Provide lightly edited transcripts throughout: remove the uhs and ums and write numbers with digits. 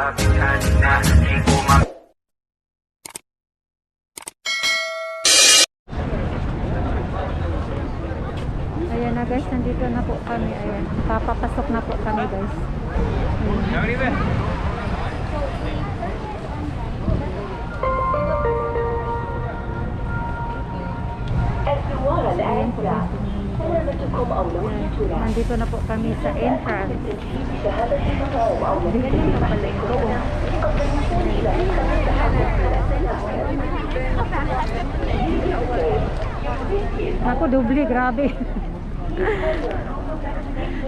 Ayan na guys, nandito na po kami. Ayan, papapasok na po kami guys. Ayan. Nandito na po kami sa entrance. Ganyan na pala ito. Ako doble, grabe.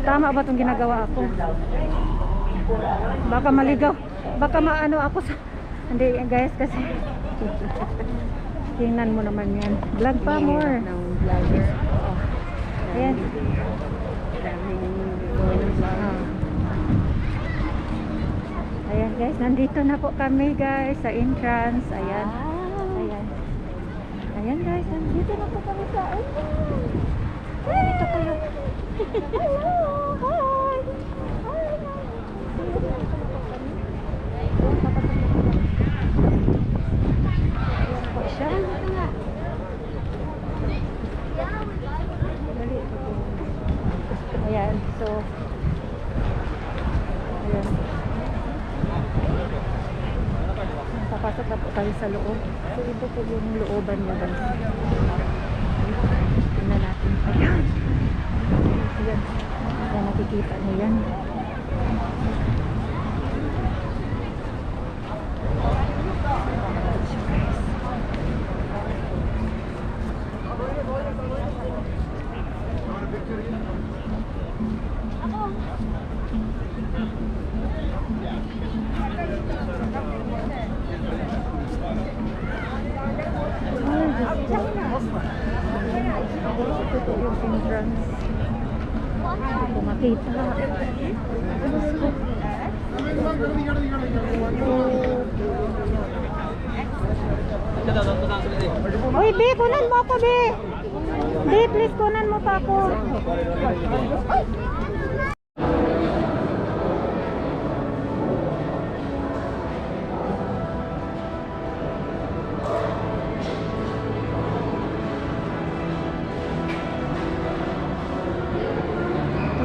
Tama ba itong ginagawa ako? Baka maligaw. Baka maano ako sa... Hindi guys kasi... Tingnan mo naman yan. Vlog pa more. Ayan. Ayan guys, nandito na po kami guys sa entrance. Ayan. Ayan. Ayan guys, nandito na po kami sa entrance. Dito kayo. Hello. Hi. Ayan po siya. Ayan, so ayan. Papasok na po tayo sa loob. So ito po yung looban niya guys. Tingnan natin. Ayan. Ayan. Ayan, nakikita niyo yan. Ito yung entrance. Hindi ko makita. Uy, B, kunan mo ako, B. B, please, kunan mo pa ako.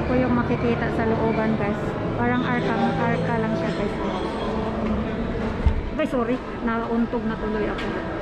Po yung makikita sa looban guys, parang arka lang siya guys. Ay sorry, nauntog na tuloy ako.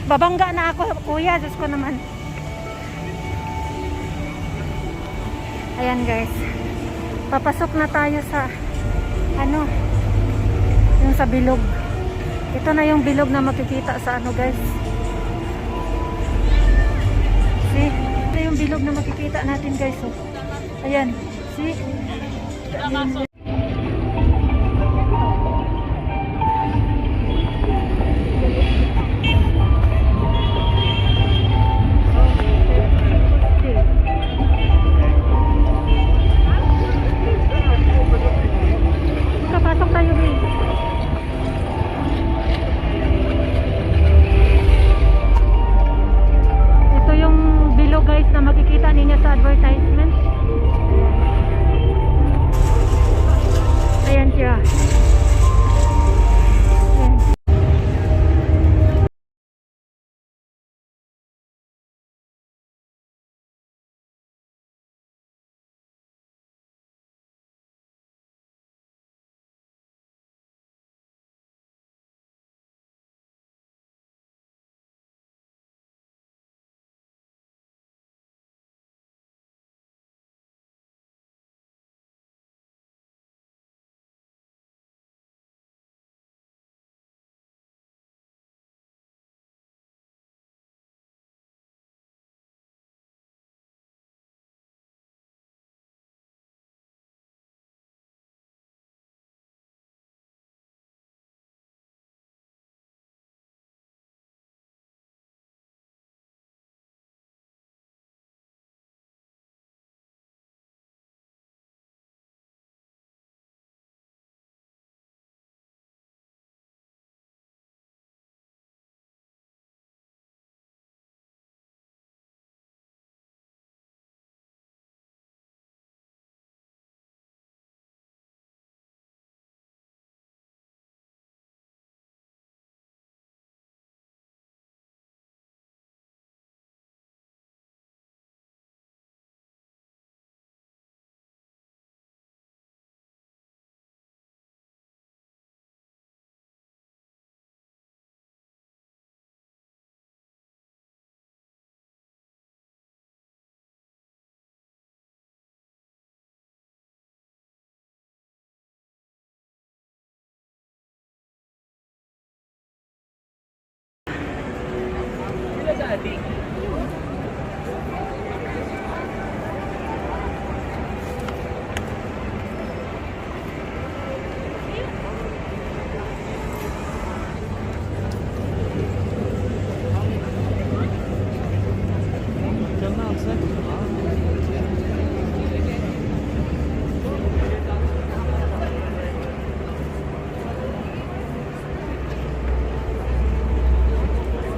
Babangga na ako, kuya. Diyos ko naman. Ayan guys. Papasok na tayo sa ano, yung sa bilog. Ito na yung bilog na makikita sa ano guys. See? Ito yung bilog na makikita natin guys. Oh. Ayan. See? Ayan. Kapasok tayo guys. Ito yung bilog guys na makikita ninyo sa advertisement. Ayan siya. Ayan.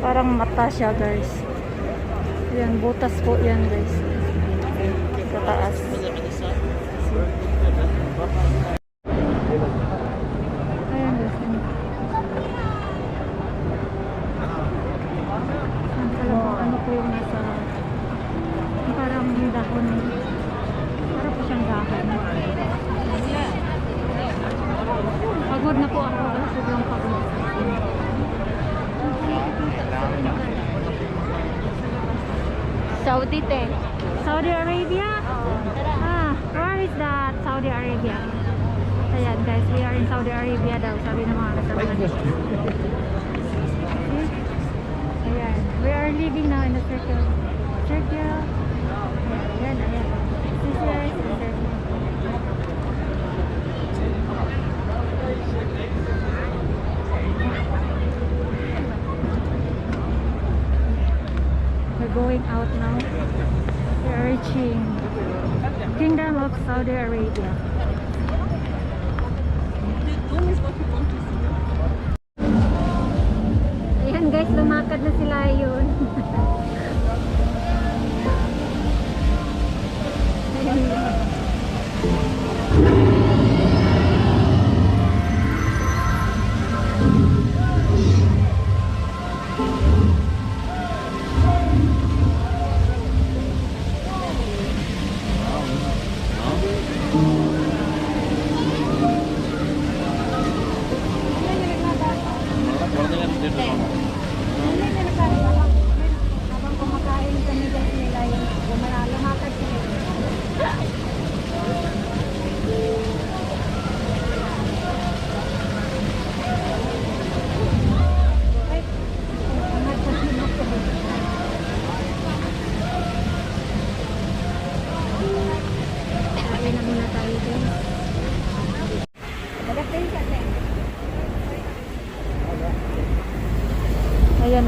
Parang mata siya guys. Yan, butas po yan guys. Sa taas. Ayan guys. Ano po yung nasa, parang yung dahon. Parang po siyang dahon. Pagod na po ako. Sobrang pagod. Saudi te. Saudi Arabia? Where is that? Saudi Arabia. Ayan guys, we are in Saudi Arabia daw. Sabi ng mga kasama natin. Ayan, we are living now in the circle. Circle. Ayan, ayan. This is the circle. We're going out now. We're reaching Kingdom of Saudi Arabia. Ayan guys, lumakad na sila yun.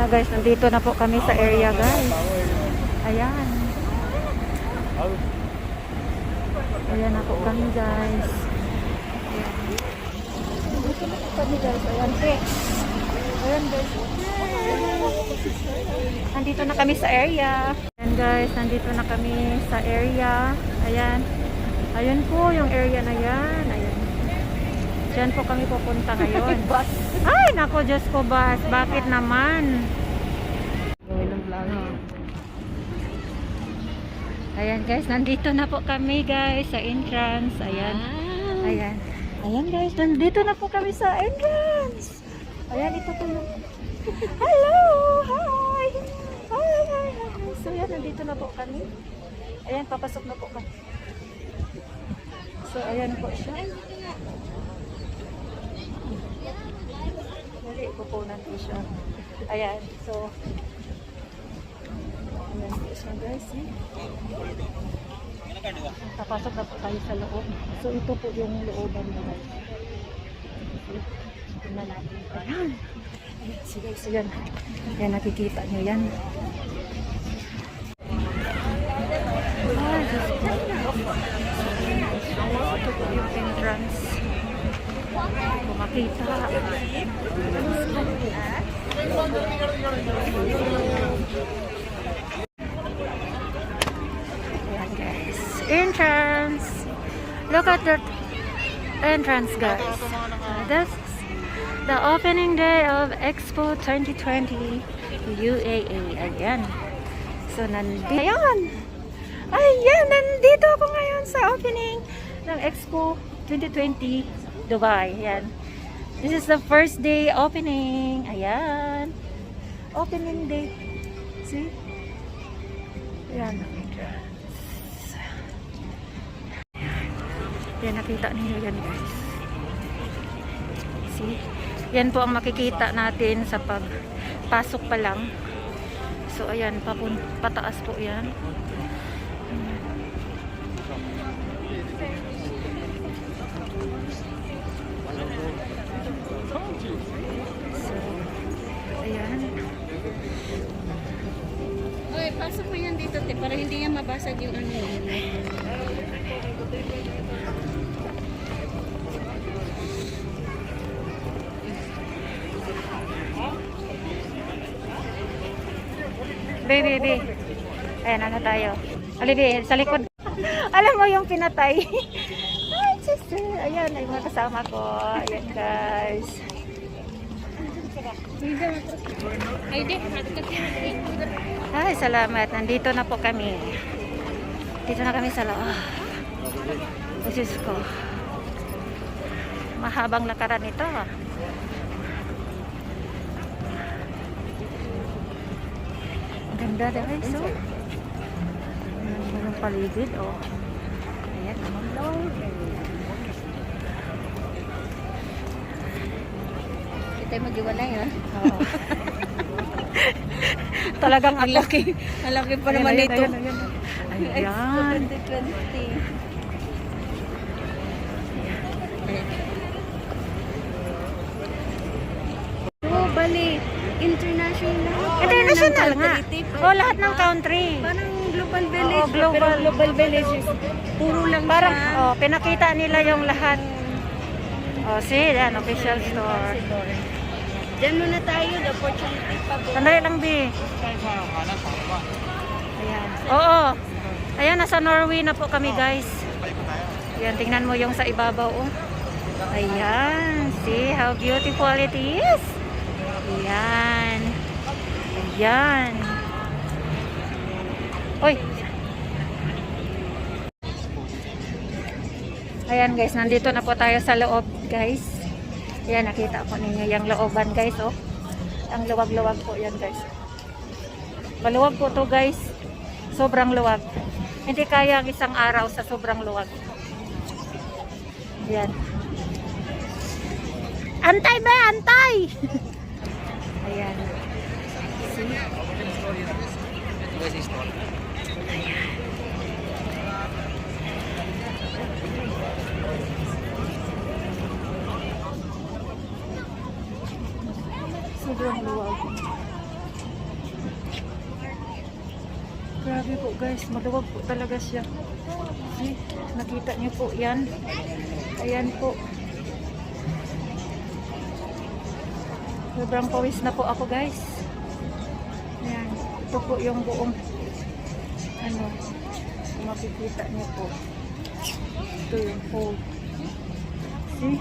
na guys, nandito na po kami sa area guys. Ayan. Ayan na po kami guys. Ayan. Nandito na po kami guys. Ayan. Ayan guys. Nandito na kami sa area. Ayan guys, nandito na kami sa area. Ayan. Ayan po yung area na yan. Ayan. Diyan po kami pupunta ngayon. Ay, nako, Diyos ko, bus. Bakit naman? Ayan guys, nandito na po kami guys sa entrance. Ayan. Ayan. Ayan guys, nandito na po kami sa entrance. Ayan, ito po yung... Hello! Hi! Hi! Hi! Hi! So ayan, nandito na po kami. Ayan, papasok na po kami. So ayan po siya. Dali, pupunan po siya. Ayan, so ayan po siya guys. Papasok na po tayo sa loob. So ito po yung looban na guys. Tingnan natin. Ayan. Ayan, so guys, ayan. Ayan, nakikita nyo yan. Ah, Diyos ko. Ito po yung entrance. Kung makita. Ayan guys. Entrance. Look at the entrance guys. This is the opening day of Expo 2020 UAE. Ayan. So nandito. Ayan, nandito ako ngayon sa opening ng Expo 2020 Dubai. Ayan. This is the first day opening. Ayan. Opening day. See? Ayan. Ayan, nakita niyo yan guys. See? Yan po ang makikita natin sa pagpasok pa lang. So ayan, pataas po yan. So, ayan. Oy, pasok mo yan dito, te, para hindi yan mabasag yung ano yun. Baby. Ayan, ano tayo? Alibi, sa likod. Alam mo yung pinatay. Ay, sister. Ayan, ay mga kasama ko. Ayan, guys. Ay, salamat. Nandito na po kami. Dito na kami sa loob. Diyos ko. Mahabang lakaran ito. Ganda dahil so. Yung paligid, oh. Ayan, naman daw. Kita mag-iwalay, ha? Oo. Talagang Ang laki. Ang laki pa naman dito. Ayan. 2020. Oh, bali. International nga. Oh, lahat ng country. Parang global village. Oo, global. Pero global village. Puro lang Parang, siya. oh, pinakita nila yung lahat. Oh, see, yan, official store. Diyan muna tayo, the opportunity pa. Sandali lang, B. Ayan. Oo. Ayan, nasa Norway na po kami, guys. Ayan, tingnan mo yung sa ibabaw, oh. Ayan. See how beautiful it is? Ayan. Ayan. Uy. Ayan, guys. Nandito na po tayo sa loob, guys. Ayan, nakita po ninyo yung looban, guys, oh. Ang luwag-luwag po yan, guys. Maluwag po to, guys. Sobrang luwag. Hindi kaya ang isang araw sa sobrang luwag. Ayan. Antay ba? Antay! Ayan. See? Ayan. Sobrang luwag. guys, maluwag po talaga siya. See? Nakita niyo po yan. Ayan po. Sobrang pawis na po ako guys. Ayan. Ito po yung buong ano, makikita niyo po. Ito yung hole. See?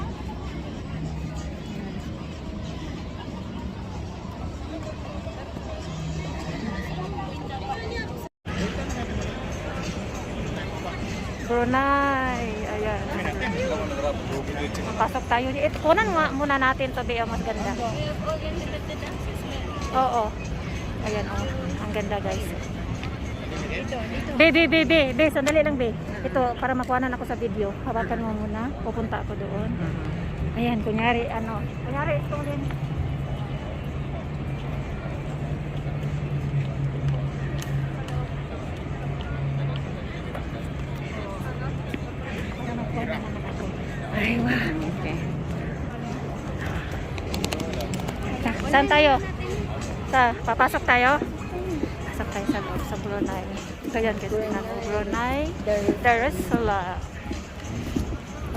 Brunei. Ayan. Pasok tayo. Ito, kunan muna natin to, Bea. Mas ganda. Oo. Ayan, oh. Ang ganda, guys. Be. Sandali lang, be. Ito, para makuhanan ako sa video. Hawakan mo muna. Pupunta ako doon. Ayan, kunyari, ano. Kunyari, ito din. Ay, wow. Okay. Saan tayo? Papasok tayo? Pasok tayo sa loob, sa Brunei. So yan, kasi na Brunei Darussalam.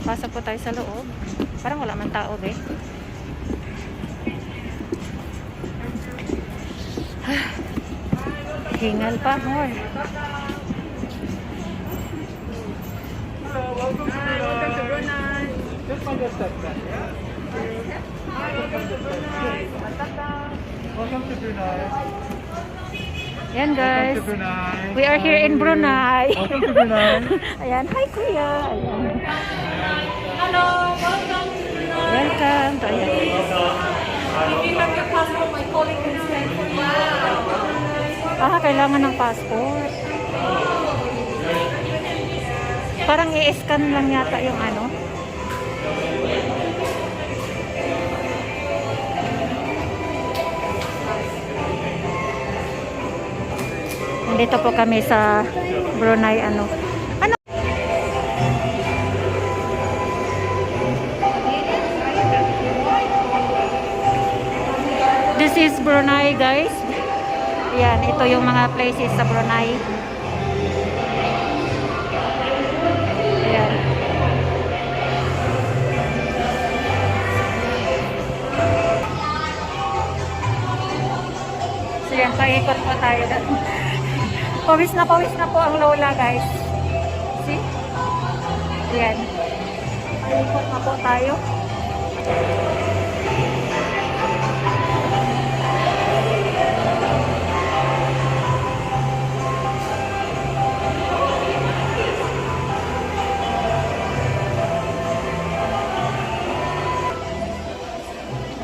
Papasok po tayo sa loob. Parang wala man tao, be. Hingal pa, more. Welcome to Brunei. Just one more step back, yeah? Welcome to Brunei. Yan guys. Welcome to Brunei. We are here in Brunei. Welcome to Brunei. Ayan, hi kuya. Ayan. Hello, welcome to Brunei. Welcome. So, ayan. If you have your passport, my colleague can send for you. Kailangan ng passport. Parang i-scan lang yata yung ano. Nandito po kami sa Brunei ano. This is Brunei, guys. Yan, ito yung mga places sa Brunei. Yan. So yan, paikot po tayo. Pawis na po ang lola, guys. See? Yan. Paikot na po tayo.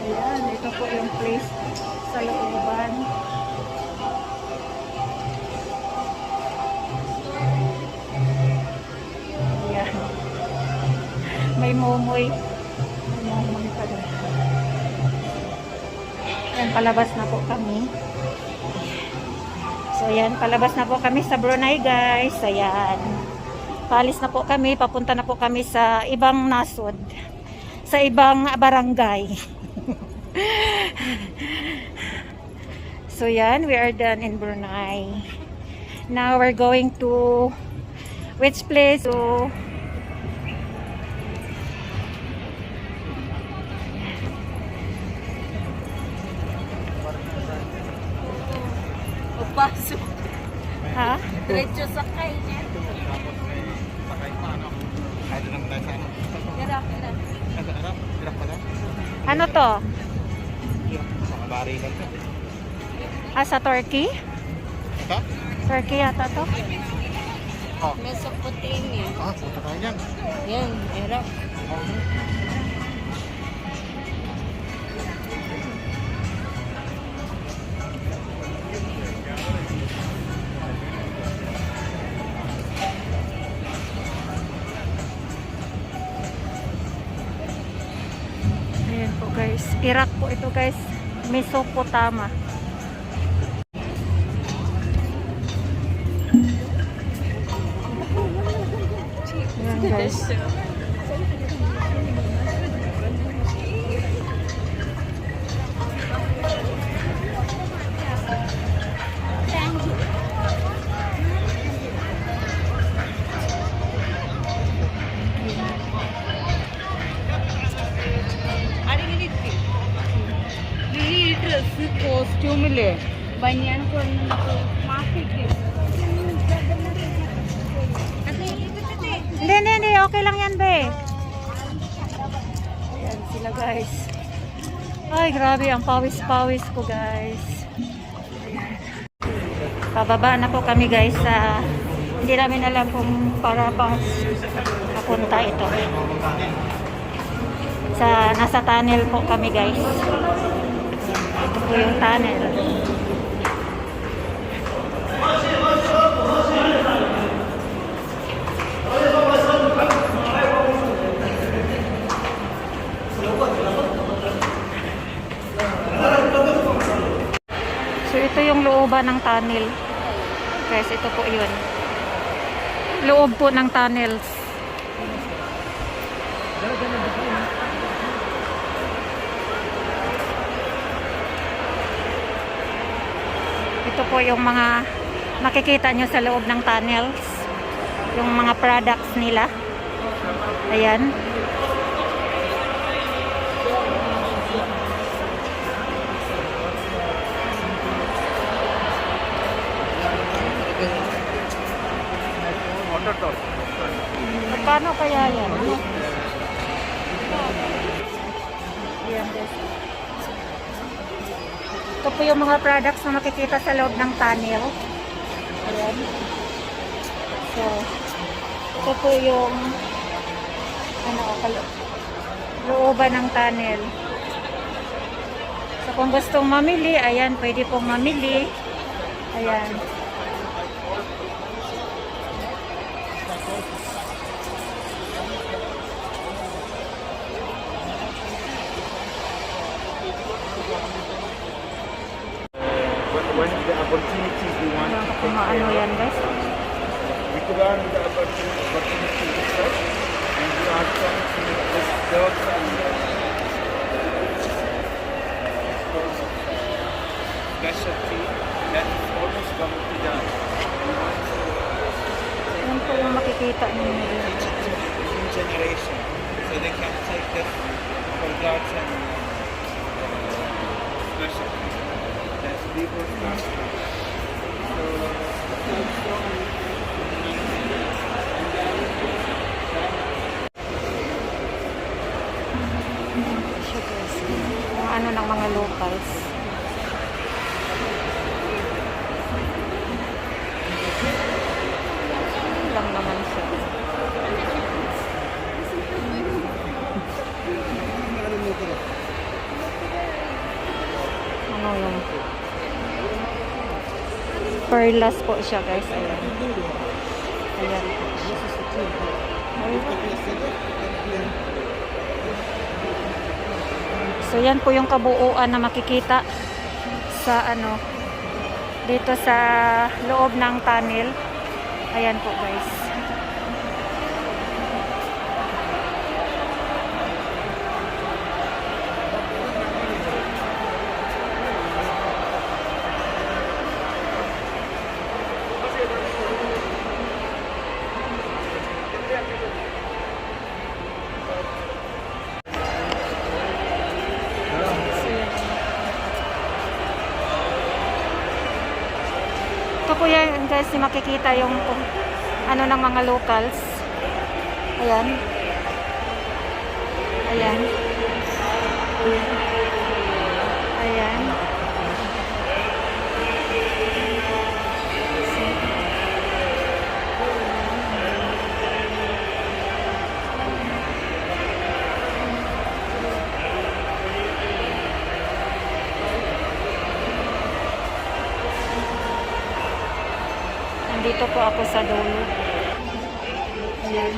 Ayan, ito po yung place sa looban. Ayan. May momoy. May momoy pa doon. Ayan, palabas na po kami. So, ayan, palabas na po kami sa Brunei, guys. Ayan. Paalis na po kami. Papunta na po kami sa ibang nasod. Sa ibang barangay. So, yan. We are done in Brunei. Now, we're going to which place? So, Pasok. ha? Diretso sakay niya. Hirap. Ano to? Bari lang to. Sa Turkey? Ito? Turkey yata to? Mesopotamia. Punta tayo dyan. Yan, hirap. Ayan po guys. Iraq po ito guys. Mesopotamia. Ayan guys. bili? Banyan ko na ako. Makik eh. Hindi. Okay lang yan, be. Ayan sila, guys. Ay, grabe. Ang pawis-pawis ko, guys. Ayan. Pababa na po kami, guys. Hindi namin alam kung para pa papunta ito. Nasa tunnel po kami, guys. Ayan. Ito po yung tunnel. So ito yung looban ng tunnel. Guys, ito po yun. Loob po ng tunnels. Ito po yung mga makikita nyo sa loob ng tunnels. Yung mga products nila. Ayan. Paano kaya yan? Ayan, guys. Ito po yung mga products na makikita sa loob ng tunnel. Ayan. So, ito po yung looban ng tunnel. So, kung gustong mamili, ayan, pwede pong mamili. Ayan. When the opportunities we want to Kung ano yan, guys. we could learn the opportunity to serve, and we are trying to make this job and specialty that is almost going to be done. We want to Yan po yung makikita ninyo. new generation, so they can take this for jobs and specialty. That's people's master. Kung ano ng mga locals. Lang naman siya. Ano yung perlas po siya, guys. Ayan. Ayan. So yan po yung kabuuan na makikita sa dito sa loob ng tunnel. Ayan po, guys. Ito po yan, guys, makikita yung ano ng mga locals. Ayan. Ayan. Ayan. Nandito po ako sa dulo. Ayan.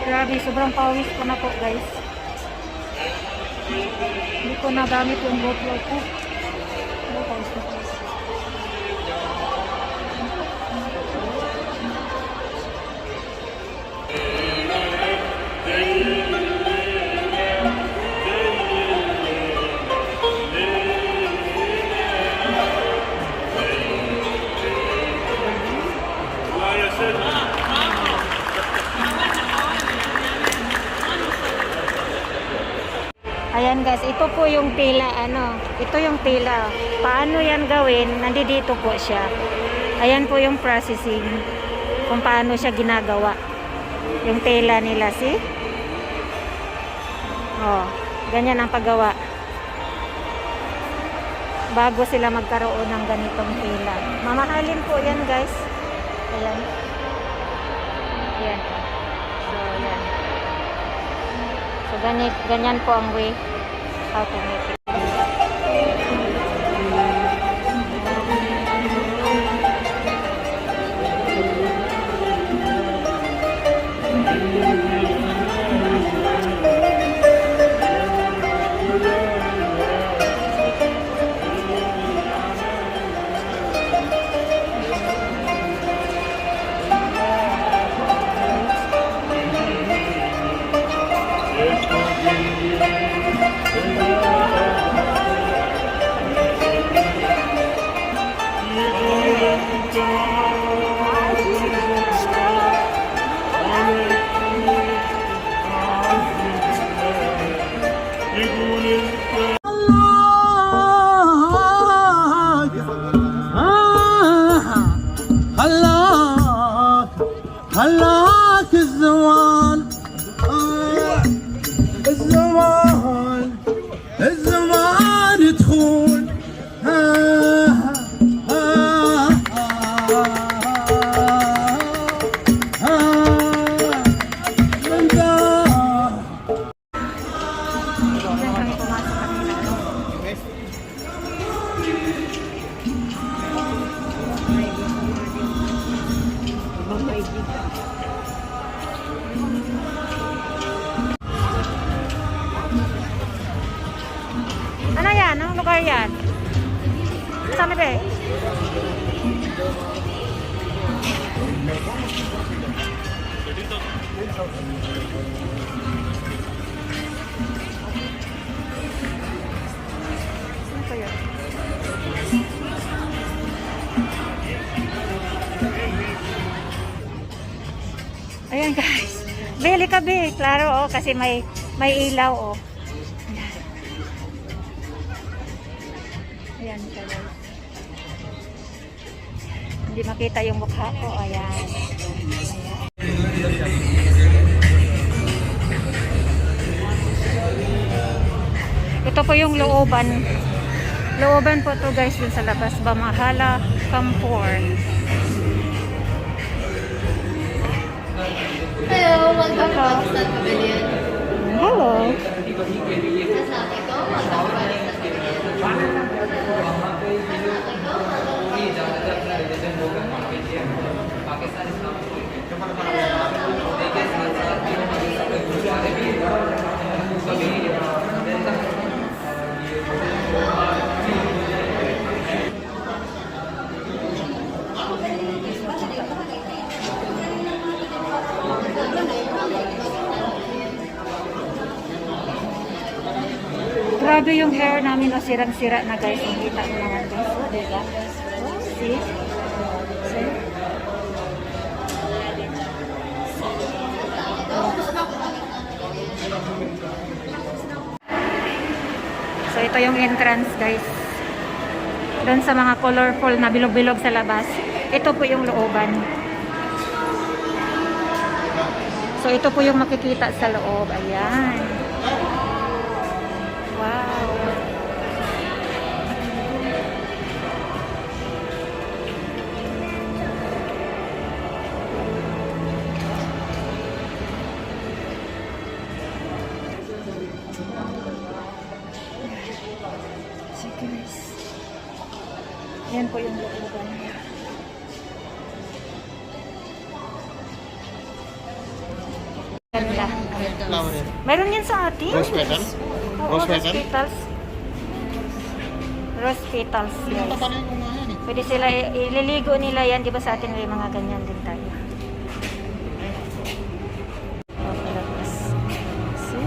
Grabe, sobrang pawis ko na po, guys. Hindi ko nagamit yung GoPro ko. Pawis na po. Ayan guys, ito po yung tela, ito yung tela. Paano yan gawin? Nandito po siya. Ayan po yung processing. Kung paano siya ginagawa. Yung tela nila, see? Oh, ganyan ang paggawa. Bago sila magkaroon ng ganitong tela. Mamahalin po yan guys. Ayan. Ayan. So, ayan. So, ganyan po ang way how to make it. هلاك الزمان الزمان تخون Ano yan? Anong lugar yan? Saan ba? Ano ba yan? Ayan guys. Bili ka be. Klaro oh. Kasi may ilaw oh. Ayan siya guys. Hindi makita yung mukha ko. Ayan. Ito po yung looban. Looban po to guys dun sa labas. Bamahala Kampor. Hello, welcome to Pakistan Pavilion. Hello. Assalamualaikum, welcome to Pakistan Pavilion. Grabe yung hair namin o sirang-sira na guys. Ang kita mo naman guys. O, diba? See? See? So ito yung entrance guys. Doon sa mga colorful na bilog-bilog sa labas. Ito po yung looban. So ito po yung makikita sa loob. Ayan. Wow. So guys. Yan po yung looban. Ganda. Meron yan sa atin. Rose petal? Oo, Rose rose petal? petals. Rose petals, yes. Pwede sila, ililigo nila yan. Di ba sa atin may mga ganyan din tayo. Palabas. See?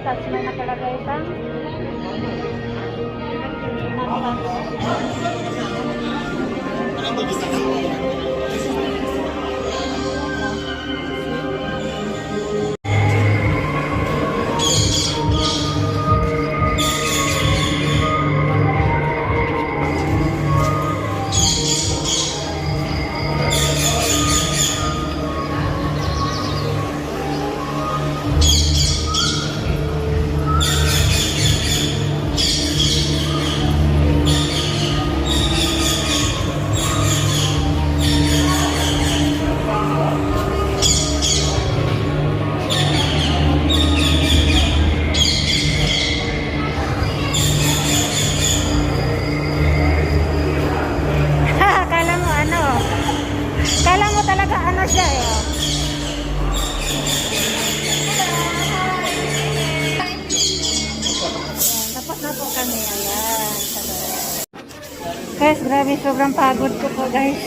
non-touch. May nakalagay pang non-touch. Kala mo ano? Kala mo talaga ano siya eh. Ayan, tapos na po kami. Ayan. Guys, grabe. Sobrang pagod ko po guys.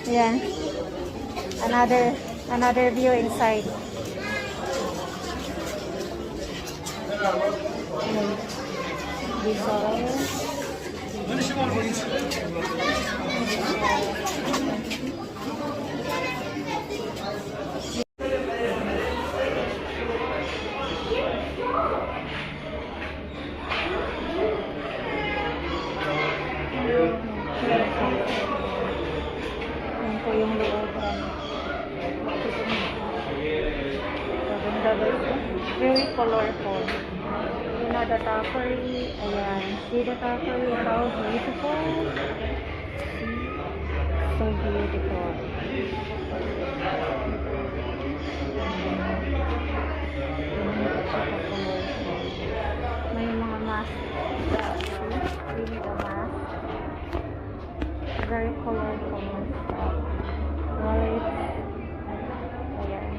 Ayan. Another view inside. Ayan. Yan po yung looban. Maganda guys. Very colorful. You know the Tapari. Ayan. See the Tapari? How beautiful. So beautiful. May mga mask. Really the mask. Very colorful stuff. Wallet. Ayan.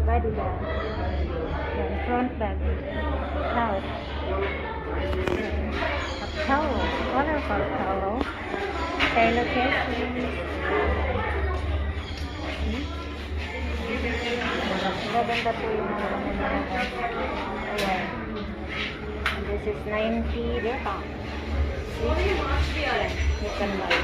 Body bag. Ayan. Front bag. Now. A towel. Colorful towel. Pillowcases. Maganda po yung mga mga. Ayan. This is 90 dirham. You can buy.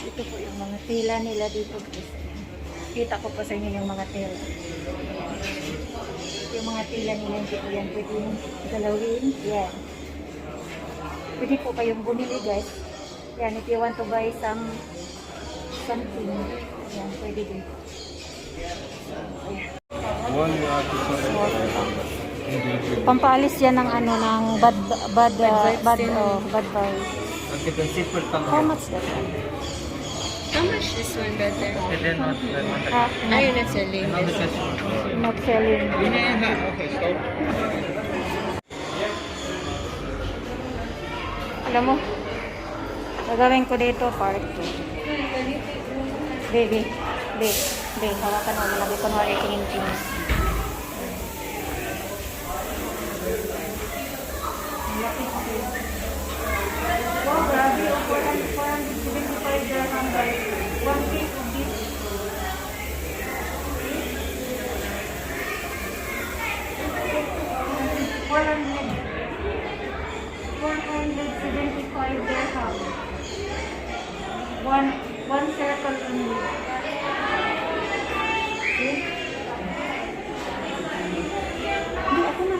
Ito po yung mga tela nila dito guys. Kita ko pa sa inyo yung mga tela. Yung mga tela nila dito yan. Pwede galawin. Yan. Pwede po kayong bumili guys. Yan. If you want to buy something. Yan. Pwede din. Pampaalis yan ng ano ng bad vibes. How much that one? How much this one, brother? Ah, Are you not selling? not selling. Alam mo, gagawin ko dito part 2. Baby, hawakan mo. Lagi ko na tingin-tingin. Wow, grabe. 475 dirham guys. One piece of this. $475 dirham. One circle only. See? Hindi ako na.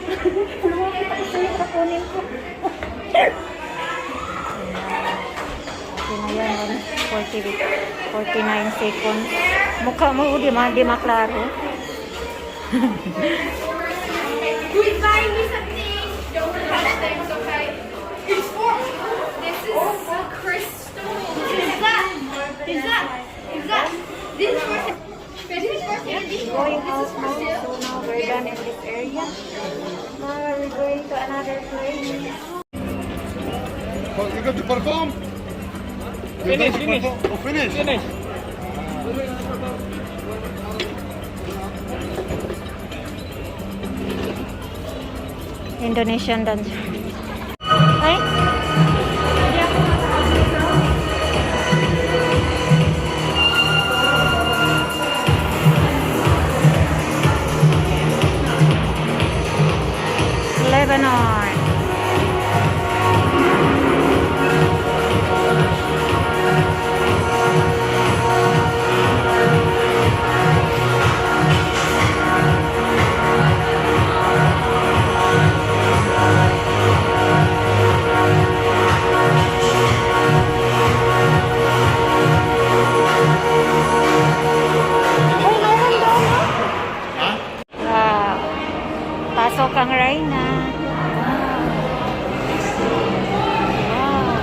Lumapit ako sa'yo. Kapunin ko. Okay na yan. 49 seconds. Mukha mo, di maklaro. Who's buying me something? Don't touch things, okay? This is crystal. Is that? This is for sale. This is for sale. Going out now, so now we're done in this area. Now we're going to another place. You got to perform? Finish, finish. Oh, finish. Finish. Indonesian dance. Ay? Hindi ako Lebanon. Ay, meron doon, no? Wow. Pasok ang Reyna. Wow.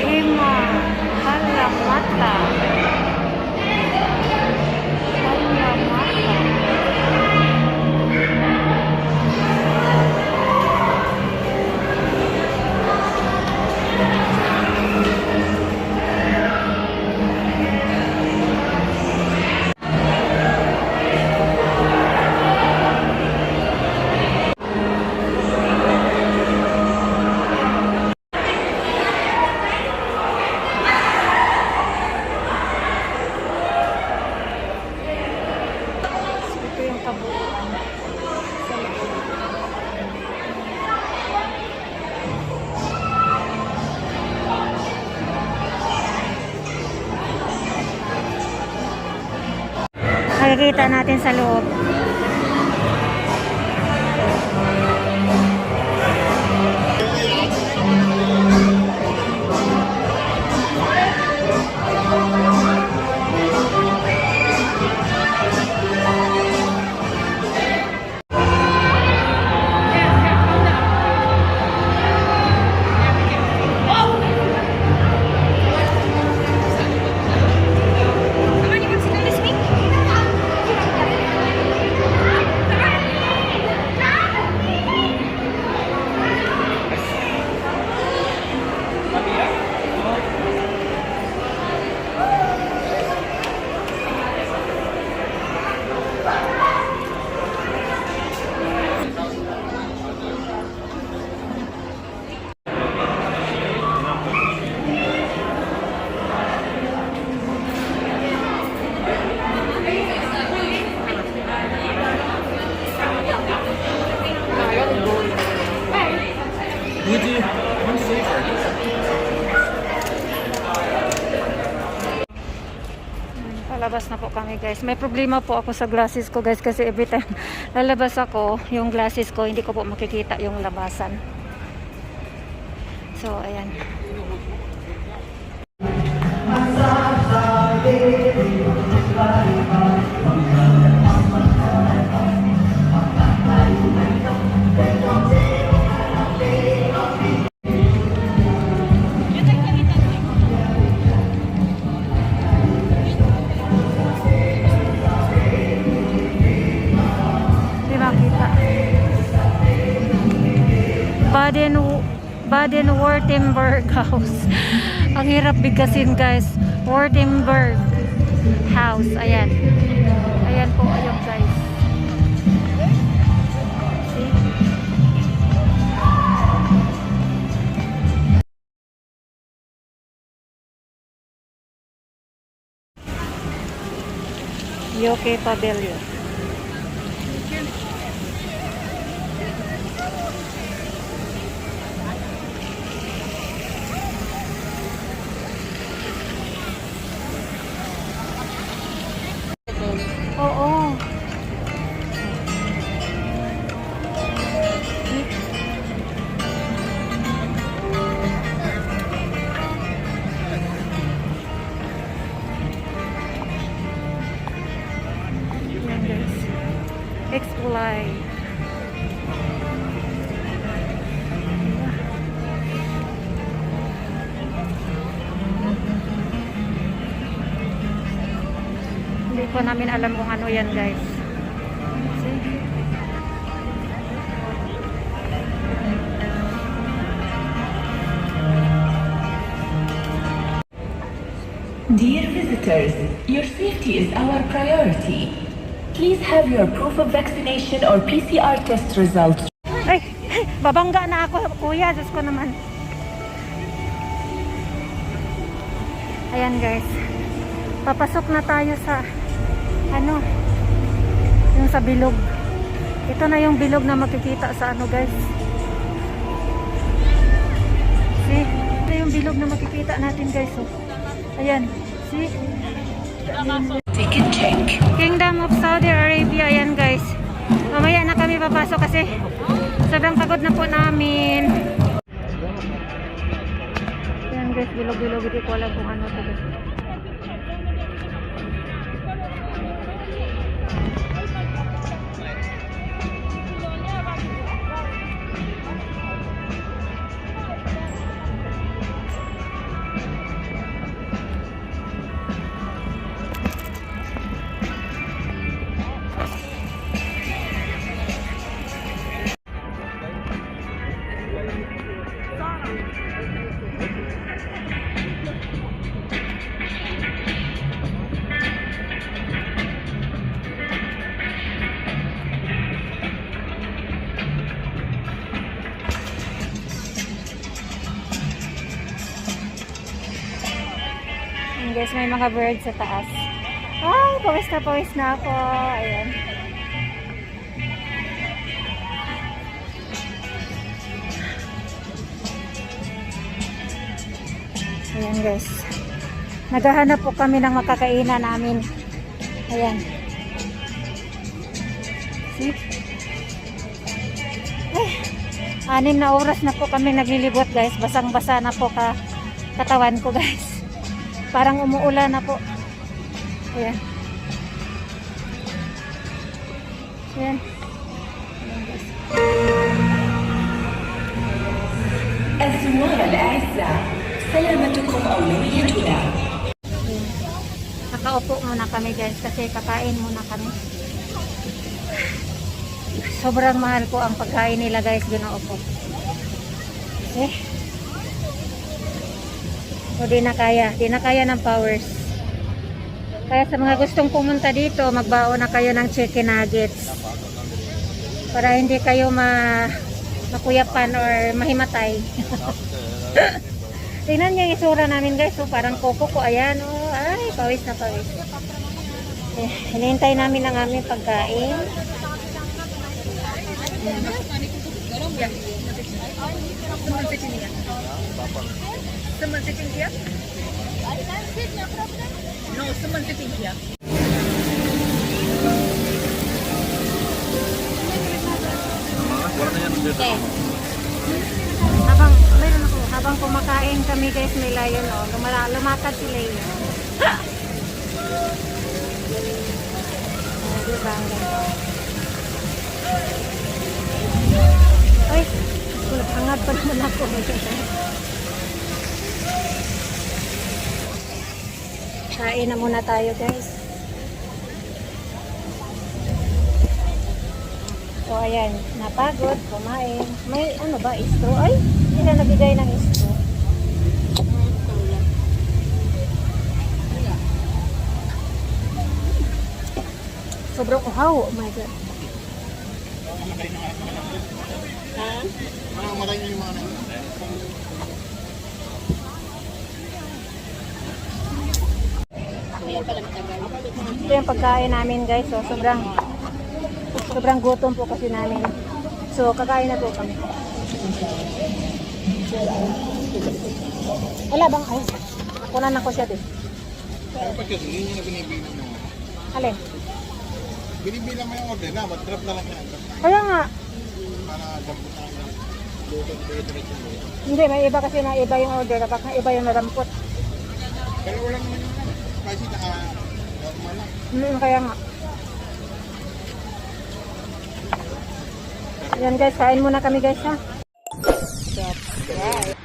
Hima. Halang mata. Halang mata. Ito yung kabuuan. Sa loob. Makikita natin sa loob. Come on, you want to sit this week? Palabas na po kami guys. May problema po ako sa glasses ko guys kasi every time lalabas ako, yung glasses ko hindi ko po makikita yung labasan. So, ayan. Di makita. Baden-Württemberg House. Ang hirap bigkasin guys. Württemberg House. Ayan. Ayan po ayun guys. See? Yoke Pavilion. Oo. Yan guys. Explore. Hindi po namin alam kung ano yan guys. See? Dear visitors, your safety is our priority. Please have your proof of vaccination or PCR test results. Ay, babangga na ako, kuya. Diyos ko naman. Ayan guys. Papasok na tayo sa ano, yung sa bilog. Ito na yung bilog na makikita sa ano guys. See? Ito yung bilog na makikita natin guys. Oh. Ayan. See? Ticket check. Kingdom of Saudi Arabia. Ayan guys. Mamaya na kami papasok kasi sobrang pagod na po namin. Ayan guys, bilog-bilog. Hindi ko alam kung ano ito guys. Ayan guys, may mga birds sa taas. Ay, pawis na ako. Ayan. Ayan guys. Naghahanap po kami ng makakainan namin. Ayan. See? Ay, 6 na oras na po kami naglilibot guys. Basang-basa na po katawan ko guys. Parang umuulan na po. Ayan. Ayan. Ayan guys. الزوار الأعزاء سلامتكم أولويتنا. Nakaupo muna kami guys kasi kakain muna kami. Sobrang mahal po ang pagkain nila guys, ginoo po. O di na kaya ng powers. Kaya sa mga gustong pumunta dito, magbaon na kayo ng chicken nuggets. Para hindi kayo makuyapan or mahimatay. Tingnan niyo yung isura namin guys, so parang koko ko, ayan, oh, ay, pawis na pawis. Hinihintay namin ang aming pagkain. Someone sitting here? No, someone sitting here. Okay. Habang kumakain kami guys, may lion, oh. Lumakad si Leia. Diba ang ganda? Ay, hangad pa naman ako. Kain na muna tayo guys. So ayan, napagod, kumain. May ano ba, istro? Ay, hindi na nabigay ng istro. Sobrang uhaw, oh my god. Ito yung pagkain namin guys, so sobrang gutom po kasi namin. So kakain na po kami. Wala bang ay? Kunan ako siya din. Alin? Binibilang mo yung order na, mag-drop na lang yan. Kaya nga. Para dampot na lang. Hindi, may iba kasi na iba yung order. Baka iba yung nadampot. Pero wala naman yung spicy na normal lang. Kaya nga. Yan guys, kain muna kami guys ha. Subscribe.